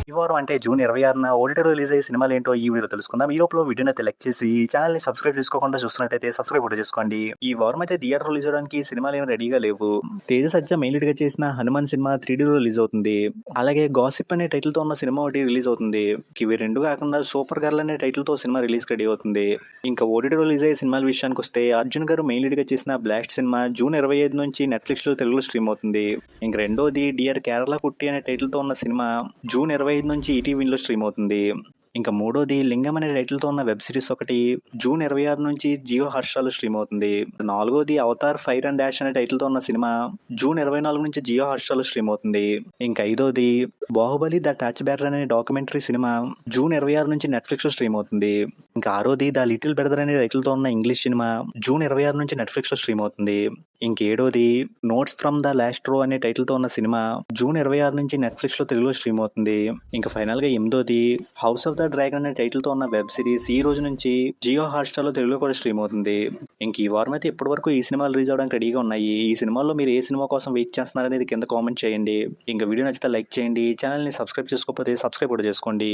ఈ వారం అంటే జూన్ 26న ఓటీటీలో రిలీజ్ అయ్యే సినిమాలేంటో ఈ వీడియోలో తెలుసుకుందాం. ఈ లోపల వీడియోని అయితే లైక్ చేసి ఛానెల్‌ని సబ్స్క్రైబ్ చేసుకోకుండా చూస్తున్నట్టయితే సబ్స్క్రైబ్ కూడా చేసుకోండి. ఈ వారం అయితే థియేటర్ రిలీజ్ అవ్వడానికి సినిమాలేమి రెడీగా లేవు. తేజ సజ్జా మెయిన్ లీడ్‌గా చేసిన 'హనుమాన్' సినిమా 3డీలో రిలీజ్ అవుతుంది. అలాగే 'గాసిప్' అనే టైటిల్‌తో ఉన్న సినిమా ఒకటి రిలీజ్ అవుతుంది. ఇవి 2 కాకుండా 'సూపర్ గర్ల్' అనే టైటిల్‌తో సినిమా రిలీజ్‌కి రెడీ అవుతుంది. ఇంకా ఓటీటీలో రిలీజ్ అయ్యే సినిమాల విషయానికొస్తే అర్జున్ గారు మెయిన్ లీడ్‌గా చేసిన 'బ్లాస్ట్' సినిమా జూన్ 25 నుంచి నెట్‌ఫ్లిక్స్‌లో తెలుగులో స్ట్రీమ్ అవుతుంది. ఇంక రెండోది 'డియర్ కేరళ కుట్టి' అనే టైటిల్‌తో ఉన్న సినిమా జూన్ 25 నుంచి ఈటీవీలో స్ట్రీమ్ అవుతుంది. ఇంకా మూడోది 'లింగం' అనే టైటిల్‌తో ఉన్న వెబ్ సిరీస్ ఒకటి జూన్ 26 నుంచి జియో హాట్‌స్టార్‌లో స్ట్రీమ్ అవుతుంది. నాలుగోది 'అవతార్ ఫైర్ అండ్ డాష్' అనే టైటిల్‌తో ఉన్న సినిమా జూన్ 24 నుంచి జియో హాట్‌స్టార్‌లో స్ట్రీమ్ అవుతుంది. ఇంకా ఐదోది 'బాహుబలి ద టార్చ్ బేరర్' అనే డాక్యుమెంటరీ సినిమా జూన్ 26 నుంచి నెట్‌ఫ్లిక్స్‌లో స్ట్రీమ్ అవుతుంది. ఇంకా ఆరోది 'ద లిటిల్ బ్రదర్' అనే టైటిల్‌తో ఉన్న ఇంగ్లీష్ సినిమా జూన్ 26 నుంచి నెట్‌ఫ్లిక్స్‌లో స్ట్రీమ్ అవుతుంది. ఇంకేడోది 'నోట్స్ ఫ్రమ్ ద లాస్ట్ రో' అనే టైటిల్‌తో ఉన్న సినిమా జూన్ 26 నుంచి నెట్‌ఫ్లిక్స్‌లో తెలుగులో స్ట్రీమ్ అవుతుంది. ఇంకా ఫైనల్‌గా ఎనిమిదోది 'హౌస్ ఆఫ్ ద డ్రాగన్' అనే టైటిల్‌తో ఉన్న వెబ్ సిరీస్ ఈ రోజు నుంచి జియో హాట్‌స్టార్‌లో తెలుగులో కూడా స్ట్రీమ్ అవుతుంది. ఇంక ఈ వారం అయితే ఇప్పటివరకు ఈ సినిమాలు రిలీజ్ అవ్వడానికి రెడీగా ఉన్నాయి. ఈ సినిమాల్లో మీరు ఏ సినిమా కోసం వెయిట్ చేస్తున్నారనేది కింద కామెంట్ చేయండి. ఇంకా వీడియో నచ్చితే లైక్ చేయండి. ఛానల్‌ని సబ్స్క్రైబ్ చేసుకోకపోతే సబ్స్క్రైబ్ కూడా చేసుకోండి.